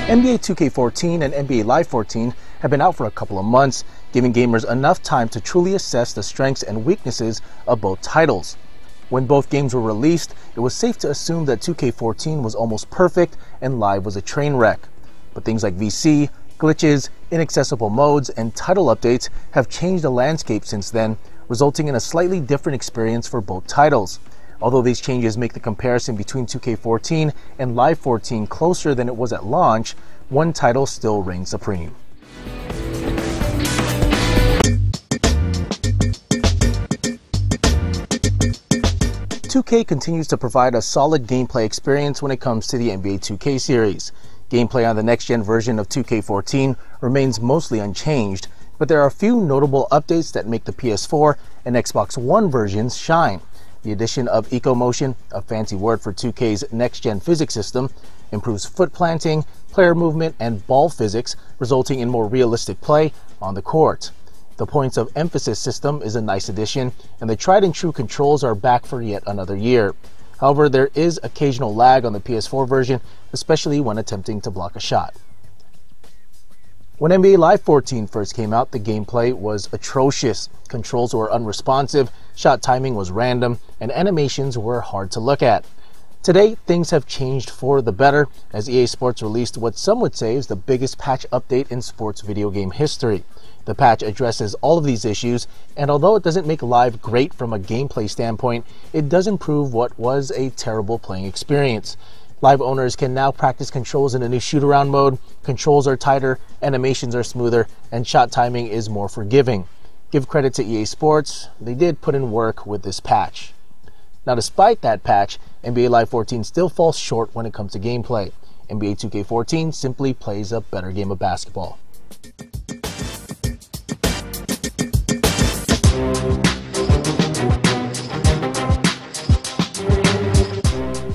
NBA 2K14 and NBA Live 14 have been out for a couple of months, giving gamers enough time to truly assess the strengths and weaknesses of both titles. When both games were released, it was safe to assume that 2K14 was almost perfect and Live was a train wreck. But things like VC, glitches, inaccessible modes, and title updates have changed the landscape since then, resulting in a slightly different experience for both titles. Although these changes make the comparison between 2K14 and Live 14 closer than it was at launch, one title still reigns supreme. "2K continues to provide a solid gameplay experience when it comes to the NBA 2K series. Gameplay on the next-gen version of 2K14 remains mostly unchanged, but there are a few notable updates that make the PS4 and Xbox One versions shine. The addition of Eco-Motion, a fancy word for 2K's next-gen physics system, improves foot planting, player movement, and ball physics, resulting in more realistic play on the court. The Points of Emphasis system is a nice addition, and the tried-and-true controls are back for yet another year. However, there is occasional lag on the PS4 version, especially when attempting to block a shot. When NBA Live 14 first came out, the gameplay was atrocious. Controls were unresponsive, shot timing was random, and animations were hard to look at. Today, things have changed for the better, as EA Sports released what some would say is the biggest patch update in sports video game history. The patch addresses all of these issues, and although it doesn't make Live great from a gameplay standpoint, it does improve what was a terrible playing experience. Live owners can now practice controls in a new shoot-around mode, controls are tighter, animations are smoother, and shot timing is more forgiving. Give credit to EA Sports, they did put in work with this patch. Now, despite that patch, NBA Live 14 still falls short when it comes to gameplay. NBA 2K14 simply plays a better game of basketball.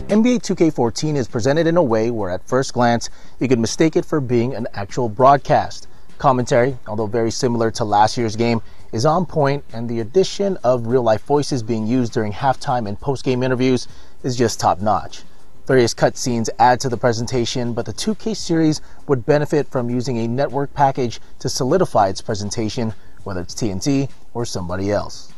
NBA 2K14 is presented in a way where at first glance you could mistake it for being an actual broadcast. Commentary, although very similar to last year's game, is on point, and the addition of real-life voices being used during halftime and post-game interviews is just top-notch. Various cutscenes add to the presentation, but the 2K series would benefit from using a network package to solidify its presentation, whether it's TNT or somebody else.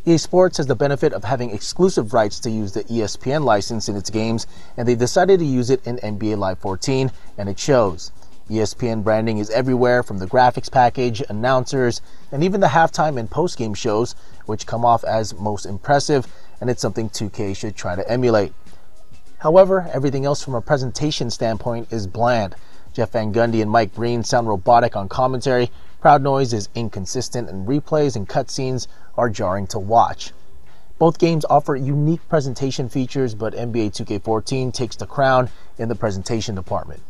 EA Sports has the benefit of having exclusive rights to use the ESPN license in its games, and they decided to use it in NBA Live 14, and it shows. ESPN branding is everywhere, from the graphics package, announcers, and even the halftime and post-game shows, which come off as most impressive, and it's something 2K should try to emulate. However, everything else from a presentation standpoint is bland. Jeff Van Gundy and Mike Breen sound robotic on commentary, crowd noise is inconsistent, and replays and cutscenes are jarring to watch. Both games offer unique presentation features, but NBA 2K14 takes the crown in the presentation department.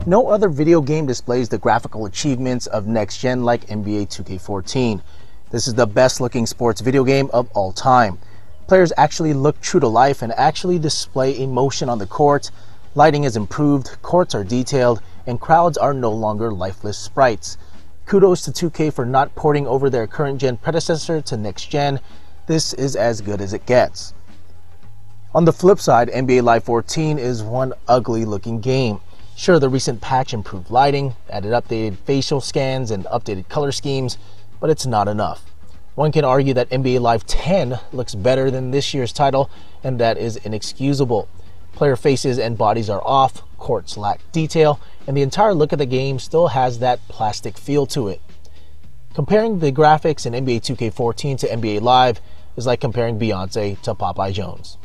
No other video game displays the graphical achievements of next gen like NBA 2K14. This is the best looking sports video game of all time. Players actually look true to life and actually display emotion on the court. Lighting is improved, courts are detailed, and crowds are no longer lifeless sprites. Kudos to 2K for not porting over their current gen predecessor to next gen. This is as good as it gets. On the flip side, NBA Live 14 is one ugly looking game. Sure, the recent patch improved lighting, added updated facial scans, and updated color schemes, but it's not enough. One can argue that NBA Live 10 looks better than this year's title, and that is inexcusable. Player faces and bodies are off, courts lack detail, and the entire look of the game still has that plastic feel to it. Comparing the graphics in NBA 2K14 to NBA Live is like comparing Beyonce to Popeye Jones.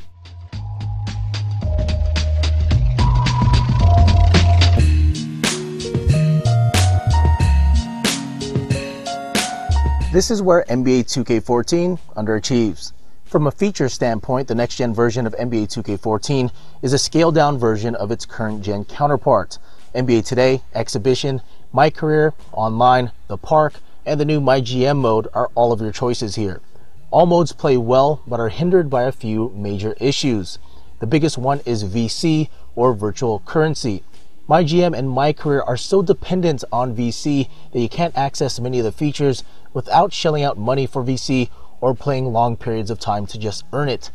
This is where NBA 2K14 underachieves. From a feature standpoint, the next-gen version of NBA 2K14 is a scaled-down version of its current-gen counterpart. NBA Today, Exhibition, My Career, Online, The Park, and the new My GM mode are all of your choices here. All modes play well, but are hindered by a few major issues. The biggest one is VC, or virtual currency. My GM and my career are so dependent on VC that you can't access many of the features without shelling out money for VC or playing long periods of time to just earn it.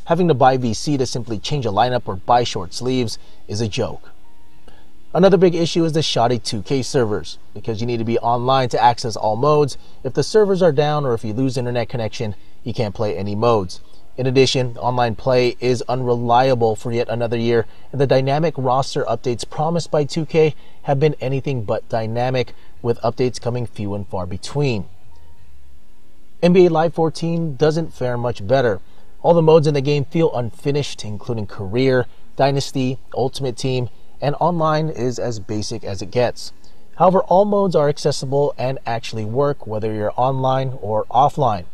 Having to buy VC to simply change a lineup or buy short sleeves is a joke. Another big issue is the shoddy 2K servers, because you need to be online to access all modes. If the servers are down or if you lose internet connection, you can't play any modes. In addition, online play is unreliable for yet another year, and the dynamic roster updates promised by 2K have been anything but dynamic, with updates coming few and far between. NBA Live 14 doesn't fare much better. All the modes in the game feel unfinished, including Career, Dynasty, Ultimate Team, and online is as basic as it gets. However, all modes are accessible and actually work, whether you're online or offline.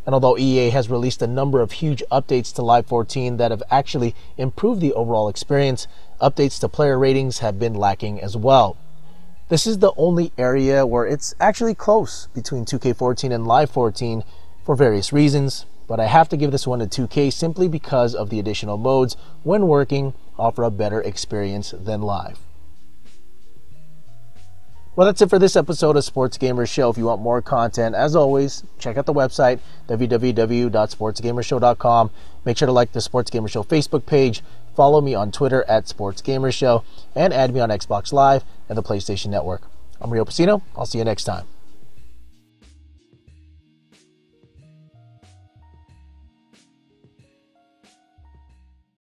And although EA has released a number of huge updates to Live 14 that have actually improved the overall experience, updates to player ratings have been lacking as well. This is the only area where it's actually close between 2K14 and Live 14 for various reasons, but I have to give this one to 2K simply because of the additional modes, when working, offer a better experience than Live. Well, that's it for this episode of Sports Gamer Show. If you want more content, as always, check out the website, www.sportsgamershow.com. Make sure to like the Sports Gamer Show Facebook page, follow me on Twitter at SportsGamerShow, and add me on Xbox Live and the PlayStation Network. I'm Rio Pacino. I'll see you next time.